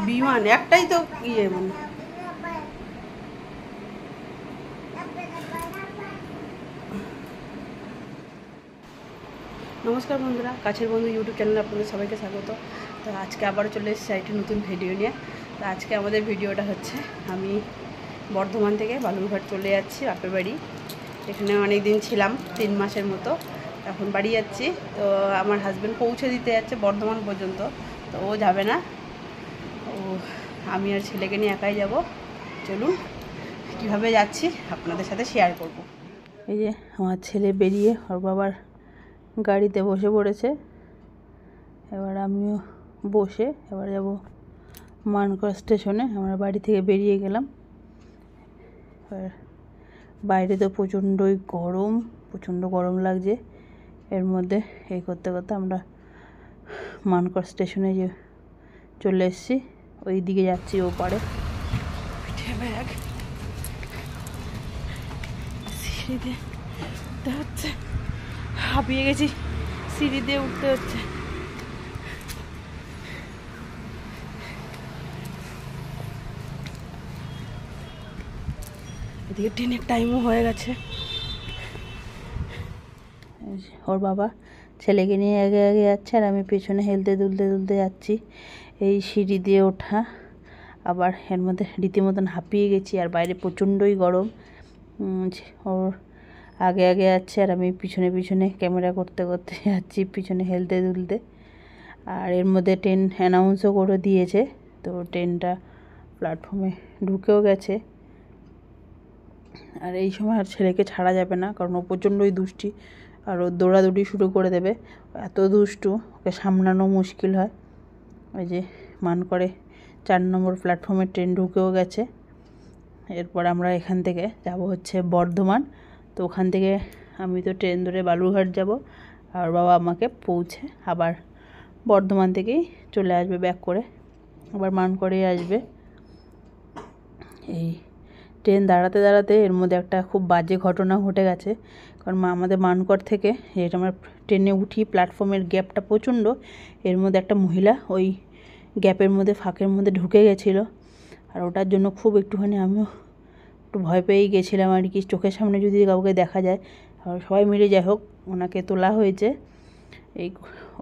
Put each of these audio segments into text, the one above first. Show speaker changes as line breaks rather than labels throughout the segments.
বিমান একটাই তো ইয়ে মানে নমস্কার বন্ধুরা, কাছের বন্ধু ইউটিউব চ্যানেলে আপনাদের সবাইকে স্বাগত। তো আজকে আবারও চলে এসেছি একটি নতুন ভিডিও নিয়ে। তো আজকে আমাদের ভিডিওটা হচ্ছে আমি বর্ধমান থেকে বালুরঘাট চলে যাচ্ছি বাপের বাড়ি। এখানে অনেক দিন ছিলাম, 3 মাসের মতো। এখন বাড়ি যাচ্ছি। তো আমার হাজব্যান্ড পৌঁছে দিতে যাচ্ছে বর্ধমান পর্যন্ত, তো ও যাবে না, ও আমি আর ছেলেকে নিয়ে একাই যাব। চলুন কীভাবে যাচ্ছি আপনাদের সাথে শেয়ার করব। এই যে আমার ছেলে বেরিয়ে ওর বাবার গাড়িতে বসে পড়েছে। এবার আমিও বসে এবার যাব মানকড় স্টেশনে। আমরা বাড়ি থেকে বেরিয়ে গেলাম। এবার বাইরে তো প্রচণ্ড গরম লাগছে। এর মধ্যে এই করতে করতে আমরা মানকড় স্টেশনে যে চলে এসেছি, ওই দিকে যাচ্ছি ওপারে। ব্যাগ সিঁড়িতে উঠতে হচ্ছে, হাঁপিয়ে গেছি, সিঁড়ি দিয়ে উঠতে হচ্ছে। এদিকে ট্রেনের টাইমও হয়ে গেছে। ওর বাবা ছেলেকে নিয়ে আগে আগে যাচ্ছে আর আমি পেছনে হেলতে দুলতে যাচ্ছি। এই সিঁড়ি দিয়ে ওঠা, আবার এর মধ্যে রীতিমতন হাঁপিয়ে গেছি। আর বাইরে প্রচণ্ডই গরম। ওর আগে আগে যাচ্ছে আর আমি পিছনে পিছনে ক্যামেরা করতে করতে যাচ্ছি, পিছনে হেলতে দুলতে। আর এর মধ্যে ট্রেন অ্যানাউন্সও করে দিয়েছে, তো ট্রেনটা প্ল্যাটফর্মে ঢুকেও গেছে। আর এই সময় আর ছেলেকে ছাড়া যাবে না, কারণ ও প্রচণ্ডই দুষ্টি আর ও দৌড়াদৌড়ি শুরু করে দেবে। এত দুষ্টু, ওকে সামলানো মুশকিল হয়। ওই যে মানকড়ে 4 নম্বর প্ল্যাটফর্মে ট্রেন ঢুকেও গেছে। এরপর আমরা এখান থেকে যাব হচ্ছে বর্ধমান। তো ওখান থেকে আমি তো ট্রেন ধরে বালুরঘাট যাব, আর বাবা আমাকে পৌঁছে আবার বর্ধমান থেকেই চলে আসবে ব্যাক করে, আবার মানকড়েই আসবে। এই ট্রেন দাঁড়াতে দাঁড়াতে এর মধ্যে একটা খুব বাজে ঘটনা ঘটে গেছে। কারণ আমাদের মানকড় থেকে যেটা আমরা ট্রেনে উঠি, প্ল্যাটফর্মের গ্যাপটা প্রচণ্ড। এর মধ্যে একটা মহিলা ওই গ্যাপের মধ্যে ফাঁকের মধ্যে ঢুকে গেছিলো। আর ওটার জন্য খুব একটুখানি আমিও একটু ভয় পেয়েই গেছিলাম আর কি। চোখের সামনে যদি কাউকে দেখা যায়, আর সবাই মিলে যাই হোক ওনাকে তোলা হয়েছে।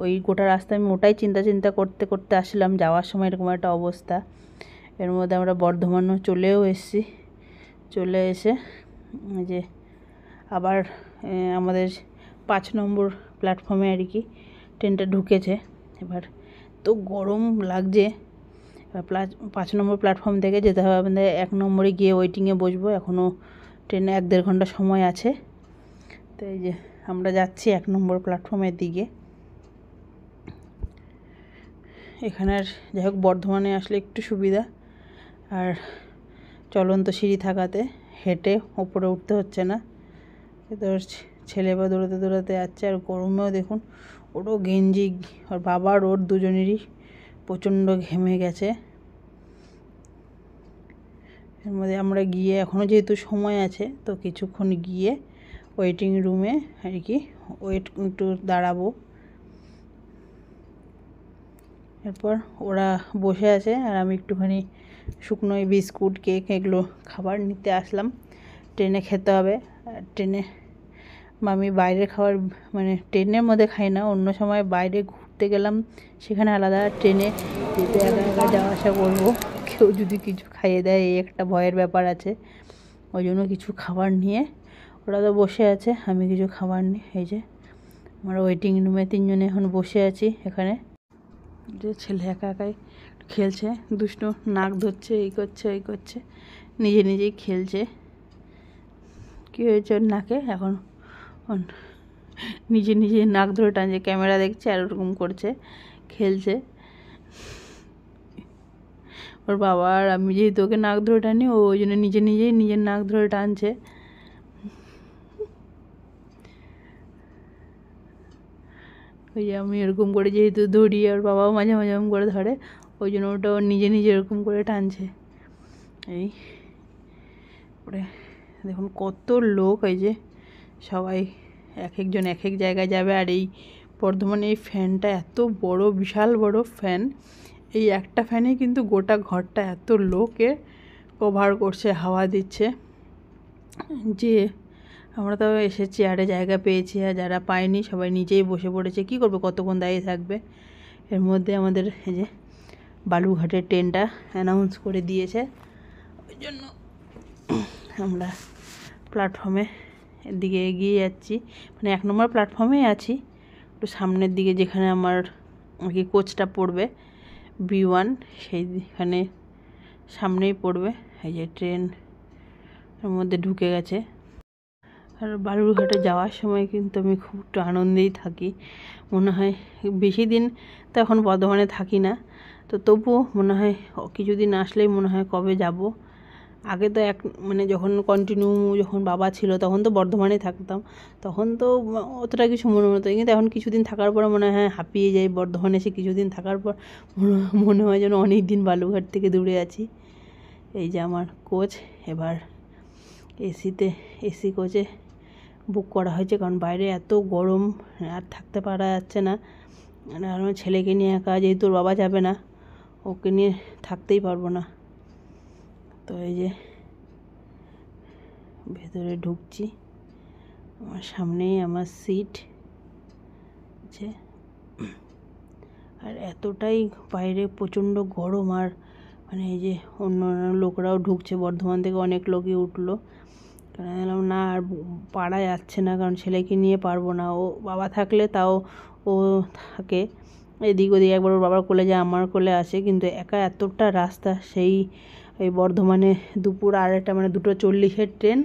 ওই গোটা রাস্তায় আমি ওটাই চিন্তা করতে করতে আসলাম, যাওয়ার সময় এরকম একটা অবস্থা। এর মধ্যে আমরা বর্ধমানও চলে এসে যে আবার আমাদের 5 নম্বর প্ল্যাটফর্মে আর কি ট্রেনটা ঢুকেছে। এবার তো গরম লাগছে। 5 নম্বর প্ল্যাটফর্ম থেকে যেতে হবে আমাদের 1 নম্বরে গিয়ে ওয়েটিংয়ে বসবো। এখনও ট্রেনে 1-1.5 ঘন্টা সময় আছে। তো এই যে আমরা যাচ্ছি 1 নম্বর প্ল্যাটফর্মের দিকে। এখানে আর যাই হোক বর্ধমানে আসলে একটু সুবিধা, আর চলন্ত সিঁড়ি থাকাতে হেঁটে ওপরে উঠতে হচ্ছে না। তো ছেলে বা দৌড়াতে যাচ্ছে। আর গরমেও দেখুন, ওরও গেঞ্জি, ওর বাবার ওর দুজনেরই প্রচণ্ড ঘেমে গেছে। এর মধ্যে আমরা গিয়ে এখনও যেহেতু সময় আছে, তো কিছুক্ষণ গিয়ে ওয়েটিং রুমে আর কি একটু দাঁড়াবো। এরপর ওরা বসে আছে আর আমি একটুখানি শুকনো বিস্কুট, কেক এগুলো খাবার নিতে আসলাম। ট্রেনে খেতে হবে। আর ট্রেনে আমি বাইরের খাবার মানে ট্রেনের মধ্যে খাই না, অন্য সময় বাইরে ঘুরতে গেলাম সেখানে আলাদা। ট্রেনে যেতে একা একা যাওয়া আসা করবো, কেউ যদি কিছু খাইয়ে দেয় এই একটা ভয়ের ব্যাপার আছে। ওই জন্য কিছু খাবার নিয়ে ওরা তো বসে আছে, আমি কিছু খাবার নিই। এই যে আমরা ওয়েটিং রুমে 3 জনে এখন বসে আছি। এখানে যে ছেলে একা একাই খেলছে, দুষ্টু, নাক ধরছে, এই করছে ওই করছে, নিজেই খেলছে। কী হয়েছে ওর নাকে? এখন নিজে নাক ধরে টানছে, ক্যামেরা দেখছে আর ওরকম করছে, খেলছে। ওর বাবা আর আমি যেহেতু ওকে নাক ধরে টানি, ও ওই জন্য নিজের নাক ধরে টানছে। ওই যে আমি এরকম করে যেহেতু ধরি, আর বাবাও মাঝে মাঝে এরকম করে ধরে, ওই জন্য ওটা ও নিজে এরকম করে টানছে। এই ওরে দেখুন কত লোক, এই যে সবাই এক একজন এক এক জায়গায় যাবে। আর এই বর্ধমানে এই ফ্যানটা এত বড়, বিশাল বড় ফ্যান, এই একটা ফ্যানেই কিন্তু গোটা ঘরটা এত লোকে কভার করছে, হাওয়া দিচ্ছে। যে আমরা তো এসে চেয়ারে জায়গা পেয়েছি, আর যারা পায়নি সবাই নিচেই বসে পড়েছে। কী করবে, কতক্ষণ দাঁড়িয়ে থাকবে। এর মধ্যে আমাদের এই যে বালুরঘাটের ট্রেনটা অ্যানাউন্স করে দিয়েছে, ওই জন্য আমরা প্ল্যাটফর্মে দিকে এগিয়ে যাচ্ছি। মানে 1 নম্বর প্ল্যাটফর্মেই আছি, একটু সামনের দিকে যেখানে আমার আর কি কোচটা পড়বে B1, সেইখানে সামনেই পড়বে। এই যে ট্রেন এর মধ্যে ঢুকে গেছে। আর বালুরঘাটে যাওয়ার সময় কিন্তু আমি খুব একটু আনন্দেই থাকি। মনে হয় বেশি দিন তো এখন বর্ধমানে থাকি না, তো তবুও মনে হয় কিছুদিন আসলেই মনে হয় কবে যাব। আগে তো মানে যখন কন্টিনিউ যখন বাবা ছিল তখন তো বর্ধমানে থাকতাম, তখন তো অতটা কিছু মনে হতো। কিন্তু এখন কিছুদিন থাকার পর মনে হয় হাঁপিয়ে যাই। বর্ধমানে এসে কিছুদিন থাকার পর মনে হয় যেন অনেক দিন বালুরঘাট থেকে দূরে আছি। এই যে আমার কোচ, এবার এসি কোচে বুক করা হয়েছে, কারণ বাইরে এত গরম আর থাকতে পারা যাচ্ছে না। আর আমার ছেলেকে নিয়ে একা, যেহেতু ওর বাবা যাবে না, ওকে নিয়ে থাকতেই পারবো না। তো এই যে ভেতরে ঢুকছি, আমার সামনেই আমার সিট আছে। আর এতটাই বাইরে প্রচণ্ড গরম, আর মানে এই যে অন্য লোকরাও ঢুকছে, বর্ধমান থেকে অনেক লোকই উঠলো। কারণ না আর পারা যাচ্ছে না, কারণ ছেলেকে নিয়ে পারবো না। ও বাবা থাকলে তাও ও থাকে এদিক ওদিক, একবার ওর বাবার কোলে যায়, আমার কোলে আসে, কিন্তু একা এতটা রাস্তা, সেই এই বর্ধমানে দুপুর 2:30 মানে 2:40 ট্রেন,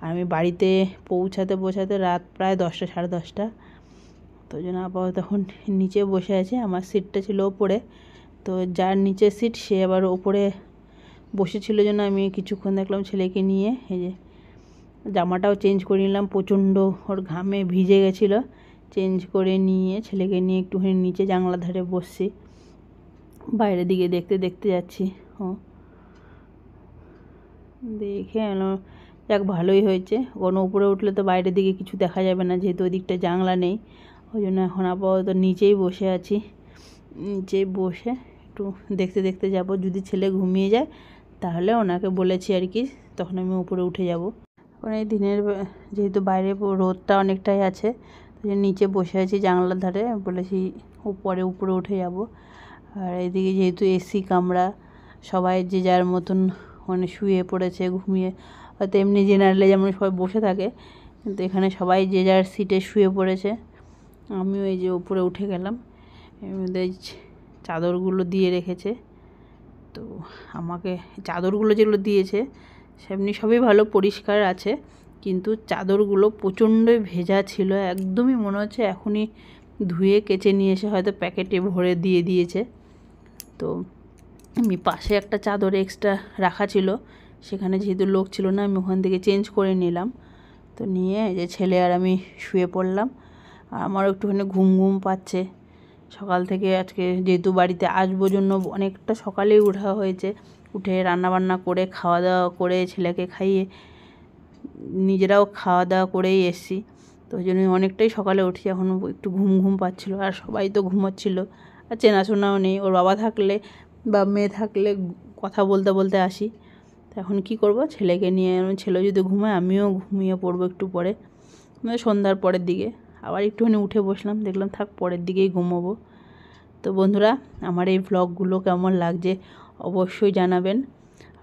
আর আমি বাড়িতে পৌঁছাতে রাত প্রায় 10টা সাড়ে 10টা। তো জন্য আপাতত তখন নিচে বসে আছে, আমার সিটটা ছিল ওপরে, তো যার নিচের সিট সে আবার ওপরে বসেছিল, জন্য আমি কিছুক্ষণ দেখলাম ছেলেকে নিয়ে। এই যে জামাটাও চেঞ্জ করে নিলাম, প্রচণ্ড ওর ঘামে ভিজে গেছিলো, চেঞ্জ করে নিয়ে ছেলেকে নিয়ে একটুখানি নিচে জানলার ধারে বসছি, বাইরের দিকে দেখতে যাচ্ছি। দেখে যাক, ভালোই হয়েছে। কোনো উপরে উঠলে তো বাইরের দিকে কিছু দেখা যাবে না, যেহেতু ওই দিকটা জানলা নেই, ওই জন্য এখন আপাতত নিচেই বসে আছি। নিচে বসে একটু দেখতে যাব, যদি ছেলে ঘুমিয়ে যায় তাহলে ওনাকে বলেছি আর কি, তখন আমি উপরে উঠে যাব। কারণ এই দিনের যেহেতু বাইরে রোদটা অনেকটাই আছে, তো নিচে বসে আছি জানলার ধারে, বলেছি উপরে উঠে যাব। আর এদিকে যেহেতু এসি কামরা, সবাই যে যার মতন মানে শুয়ে পড়েছে, ঘুমিয়ে। হয়তো এমনি জেনারেলে যেমন সবাই বসে থাকে, কিন্তু এখানে সবাই যে যার সিটে শুয়ে পড়েছে। আমিও এই যে উপরে উঠে গেলাম। এর মধ্যে চাদরগুলো দিয়ে রেখেছে, তো আমাকে চাদরগুলো যেগুলো দিয়েছে সেমনি সবই ভালো, পরিষ্কার আছে, কিন্তু চাদরগুলো প্রচণ্ডই ভেজা ছিল, একদমই মনে হচ্ছে এখনই ধুয়ে কেচে নিয়ে এসে হয়তো প্যাকেটে ভরে দিয়ে দিয়েছে। তো আমি পাশে একটা চাদর এক্সট্রা রাখা ছিল, সেখানে যেহেতু লোক ছিল না, আমি ওখান থেকে চেঞ্জ করে নিলাম। তো নিয়ে যে ছেলে আর আমি শুয়ে পড়লাম। আর আমারও একটুখানি ঘুম পাচ্ছে সকাল থেকে। আজকে যেহেতু বাড়িতে আসবো জন্য অনেকটা সকালেই ওঠা হয়েছে, উঠে রান্নাবান্না করে খাওয়া দাওয়া করে ছেলেকে খাইয়ে নিজেরাও খাওয়া দাওয়া করেই এসছি, তো ওই জন্য অনেকটাই সকালে উঠি। এখন একটু ঘুম পাচ্ছিলো, আর সবাই তো ঘুমোচ্ছিলো, আর চেনাশোনাও নেই। ওর বাবা থাকলে বা মেয়ে থাকলে কথা বলতে আসি। তো এখন কি করব, ছেলেকে নিয়ে, ছেলে যদি ঘুমায় আমিও ঘুমিয়ে পড়বো একটু পরে, মানে সন্ধ্যার পরের দিকে। আবার একটুখানি উঠে বসলাম, দেখলাম থাক পরের দিকেই ঘুমোবো। তো বন্ধুরা, আমার এই ভ্লগগুলো কেমন লাগছে অবশ্যই জানাবেন,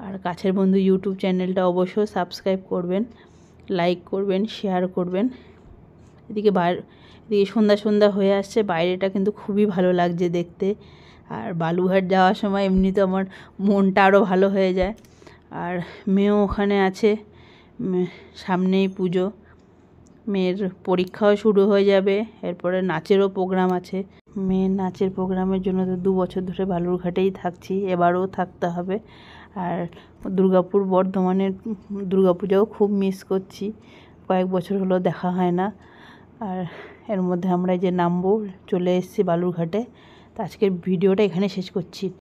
আর কাছের বন্ধু ইউটিউব চ্যানেলটা অবশ্যই সাবস্ক্রাইব করবেন, লাইক করবেন, শেয়ার করবেন। এদিকে সন্ধ্যা হয়ে আসছে, বাইরেটা কিন্তু খুবই ভালো লাগছে দেখতে। আর বালুরঘাট যাওয়ার সময় এমনি তো আমার মনটা আরও ভালো হয়ে যায়। আর মেয়েও ওখানে আছে, সামনেই পুজো, মেয়ের পরীক্ষাও শুরু হয়ে যাবে, এরপরে নাচেরও প্রোগ্রাম আছে। মেয়ের নাচের প্রোগ্রামের জন্য তো 2 বছর ধরে বালুরঘাটেই থাকছি, এবারও থাকতে হবে। আর বর্ধমানের দুর্গাপূজাও খুব মিস করছি, কয়েক বছর হলো দেখা হয় না। আর এর মধ্যে আমরা যে নামবো, চলে এসেছি বালুরঘাটে। তো আজকের ভিডিওটা এখানে শেষ করছি।